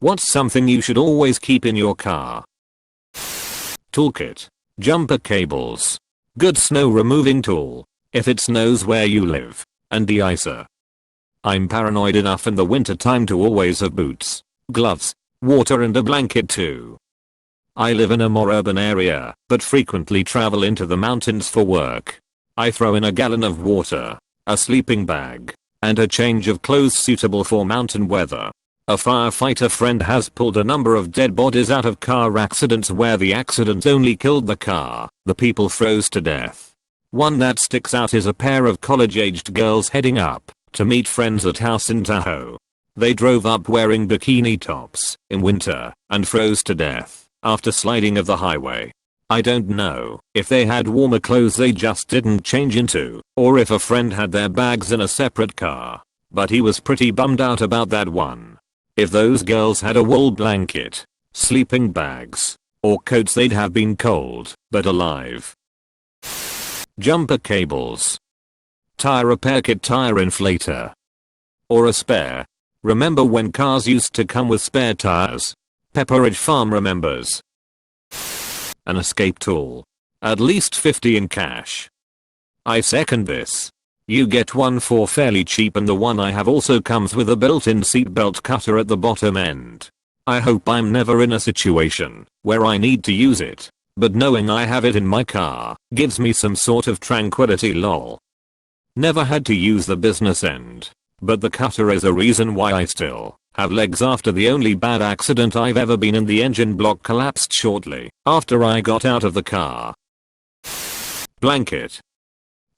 What's something you should always keep in your car? Toolkit. Jumper cables. Good snow removing tool, if it snows where you live. And de-icer. I'm paranoid enough in the winter time to always have boots, gloves, water and a blanket too. I live in a more urban area, but frequently travel into the mountains for work. I throw in a gallon of water, a sleeping bag, and a change of clothes suitable for mountain weather. A firefighter friend has pulled a number of dead bodies out of car accidents where the accident only killed the car, the people froze to death. One that sticks out is a pair of college-aged girls heading up to meet friends at house in Tahoe. They drove up wearing bikini tops in winter and froze to death after sliding of the highway. I don't know if they had warmer clothes they just didn't change into, or if a friend had their bags in a separate car, but he was pretty bummed out about that one. If those girls had a wool blanket, sleeping bags, or coats they'd have been cold, but alive. Jumper cables. Tire repair kit, tire inflator. Or a spare. Remember when cars used to come with spare tires? Pepperidge Farm remembers. An escape tool. At least 50 in cash. I second this. You get one for fairly cheap and the one I have also comes with a built-in seatbelt cutter at the bottom end. I hope I'm never in a situation where I need to use it, but knowing I have it in my car gives me some sort of tranquility lol. Never had to use the business end, but the cutter is a reason why I still have legs after the only bad accident I've ever been in. The engine block collapsed shortly after I got out of the car. Blanket.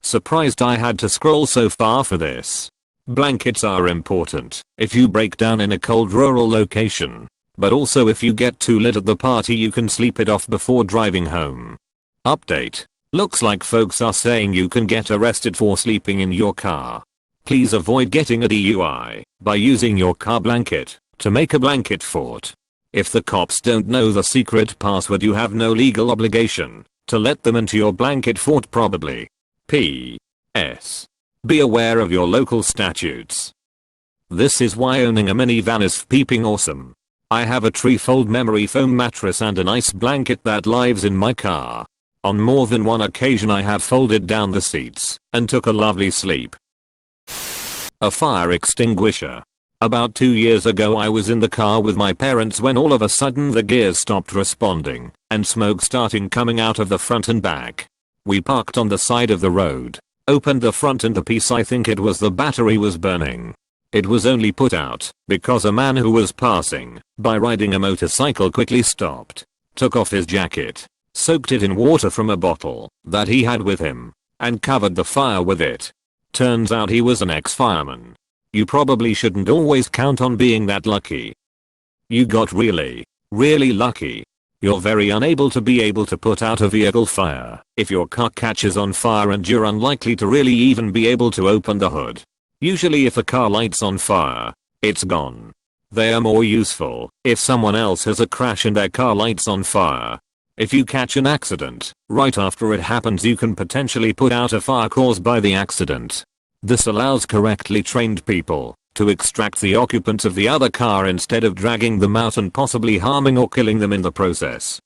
Surprised I had to scroll so far for this. Blankets are important if you break down in a cold rural location, but also if you get too lit at the party you can sleep it off before driving home. Update. Looks like folks are saying you can get arrested for sleeping in your car. Please avoid getting a DUI by using your car blanket to make a blanket fort. If the cops don't know the secret password you have no legal obligation to let them into your blanket fort probably. P.S. Be aware of your local statutes. This is why owning a minivan is peeping awesome. I have a treefold memory foam mattress and a nice blanket that lives in my car. On more than one occasion I have folded down the seats and took a lovely sleep. A fire extinguisher. About 2 years ago I was in the car with my parents when all of a sudden the gears stopped responding and smoke starting coming out of the front and back. We parked on the side of the road, opened the front and the piece I think it was the battery was burning. It was only put out because a man who was passing by riding a motorcycle quickly stopped, took off his jacket, soaked it in water from a bottle that he had with him, and covered the fire with it. Turns out he was an ex-fireman. You probably shouldn't always count on being that lucky. You got really lucky. You're very unable to be able to put out a vehicle fire if your car catches on fire and you're unlikely to really even be able to open the hood. Usually if a car lights on fire, it's gone. They are more useful if someone else has a crash and their car lights on fire. If you catch an accident, right after it happens you can potentially put out a fire caused by the accident. This allows correctly trained people to extract the occupants of the other car instead of dragging them out and possibly harming or killing them in the process.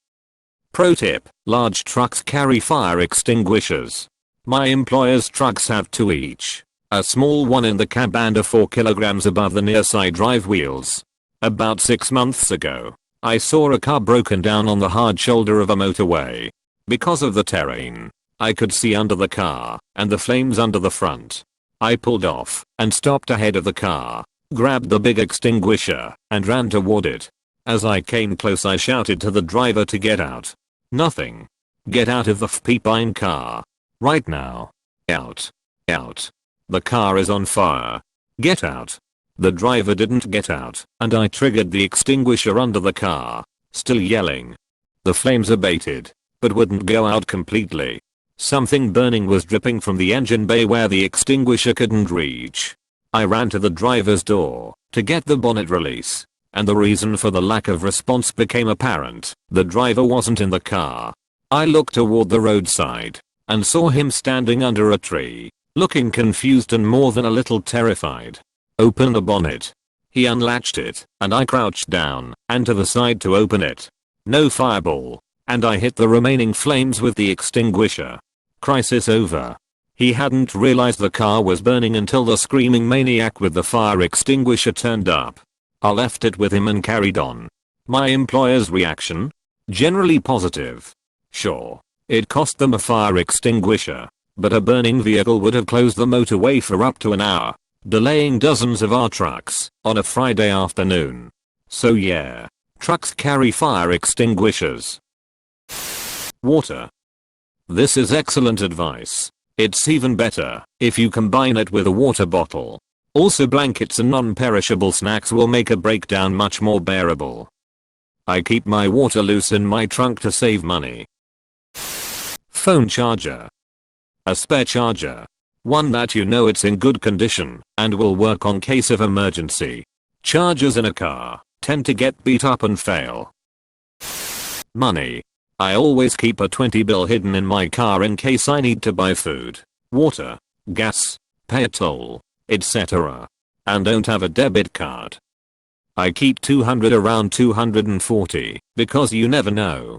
Pro tip, large trucks carry fire extinguishers. My employer's trucks have 2 each. A small one in the cab and a 4 kilograms above the near side drive wheels. About 6 months ago, I saw a car broken down on the hard shoulder of a motorway. Because of the terrain, I could see under the car and the flames under the front. I pulled off and stopped ahead of the car, grabbed the big extinguisher and ran toward it. As I came close I shouted to the driver to get out. Nothing. Get out of the f***ing car. Right now. Out. Out. The car is on fire. Get out. The driver didn't get out and I triggered the extinguisher under the car, still yelling. The flames abated, but wouldn't go out completely. Something burning was dripping from the engine bay where the extinguisher couldn't reach. I ran to the driver's door to get the bonnet release, and the reason for the lack of response became apparent. The driver wasn't in the car. I looked toward the roadside and saw him standing under a tree, looking confused and more than a little terrified. Open the bonnet. He unlatched it, and I crouched down and to the side to open it. No fireball. And I hit the remaining flames with the extinguisher. Crisis over. He hadn't realized the car was burning until the screaming maniac with the fire extinguisher turned up. I left it with him and carried on. My employer's reaction? Generally positive. Sure, it cost them a fire extinguisher, but a burning vehicle would have closed the motorway for up to an hour, delaying dozens of our trucks on a Friday afternoon. So yeah, trucks carry fire extinguishers. Water. This is excellent advice. It's even better if you combine it with a water bottle. Also, blankets and non-perishable snacks will make a breakdown much more bearable. I keep my water loose in my trunk to save money. Phone charger. A spare charger. One that you know it's in good condition and will work on case of emergency. Chargers in a car tend to get beat up and fail. Money. I always keep a 20 bill hidden in my car in case I need to buy food, water, gas, pay a toll, etc. And don't have a debit card. I keep 200 around 240 because you never know.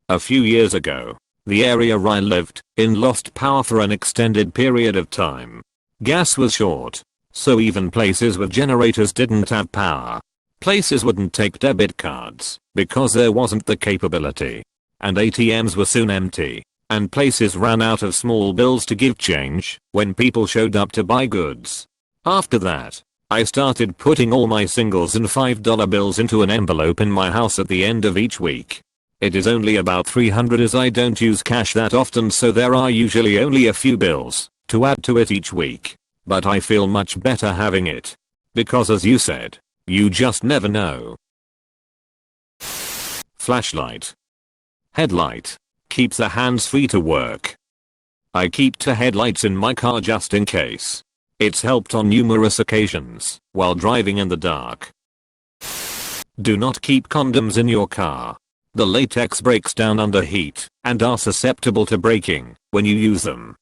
A few years ago, the area I lived in lost power for an extended period of time. Gas was short, so even places with generators didn't have power. Places wouldn't take debit cards because there wasn't the capability. And ATMs were soon empty, and places ran out of small bills to give change when people showed up to buy goods. After that, I started putting all my singles and $5 bills into an envelope in my house at the end of each week. It is only about 300 as I don't use cash that often, so there are usually only a few bills to add to it each week. But I feel much better having it. Because as you said, you just never know. Flashlight. Headlight. Keep the hands free to work. I keep 2 headlights in my car just in case. It's helped on numerous occasions while driving in the dark. Do not keep condoms in your car. The latex breaks down under heat and are susceptible to breaking when you use them.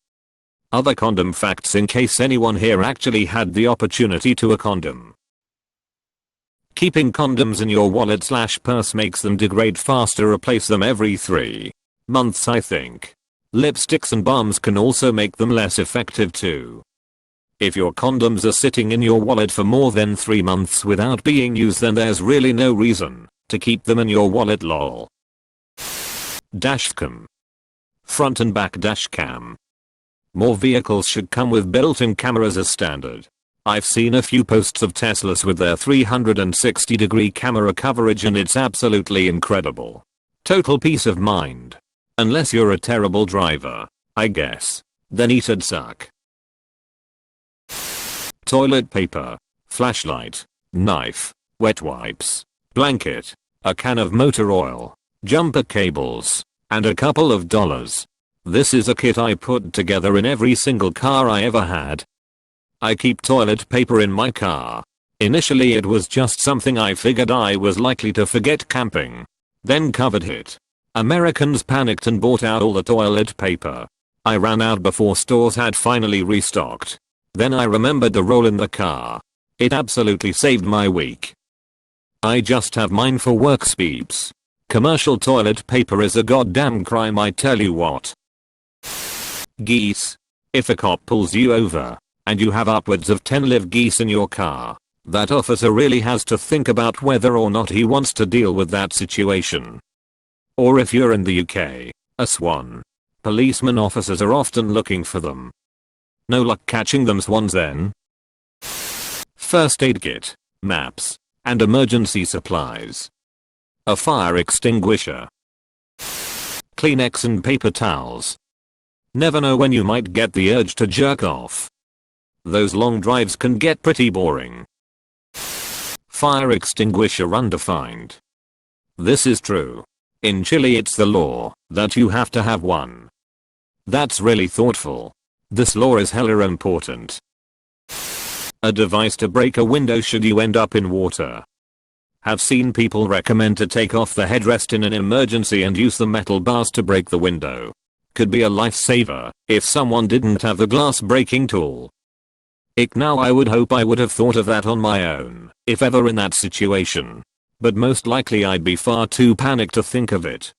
Other condom facts in case anyone here actually had the opportunity to a condom. Keeping condoms in your wallet/purse makes them degrade faster. Replace them every 3 months, I think. Lipsticks and balms can also make them less effective too. If your condoms are sitting in your wallet for more than 3 months without being used, then there's really no reason to keep them in your wallet, lol. Dashcam. Front and back dash cam. More vehicles should come with built-in cameras as standard. I've seen a few posts of Teslas with their 360-degree camera coverage and it's absolutely incredible. Total peace of mind. Unless you're a terrible driver, I guess. Then it'd suck. Toilet paper, flashlight, knife, wet wipes, blanket, a can of motor oil, jumper cables, and a couple of dollars. This is a kit I put together in every single car I ever had. I keep toilet paper in my car. Initially it was just something I figured I was likely to forget camping. Then COVID hit. Americans panicked and bought out all the toilet paper. I ran out before stores had finally restocked. Then I remembered the roll in the car. It absolutely saved my week. I just have mine for work speeps. Commercial toilet paper is a goddamn crime, I tell you what. Geese. If a cop pulls you over and you have upwards of 10 live geese in your car, that officer really has to think about whether or not he wants to deal with that situation. Or if you're in the UK, a swan. Policeman officers are often looking for them. No luck catching them swans then. First aid kit, maps, and emergency supplies. A fire extinguisher. Kleenex and paper towels. Never know when you might get the urge to jerk off. Those long drives can get pretty boring. Fire extinguisher undefined. This is true. In Chile it's the law that you have to have one. That's really thoughtful. This law is hella important. A device to break a window should you end up in water. Have seen people recommend to take off the headrest in an emergency and use the metal bars to break the window. Could be a lifesaver if someone didn't have the glass breaking tool. Ick, now I would hope I would have thought of that on my own, if ever in that situation. But most likely I'd be far too panicked to think of it.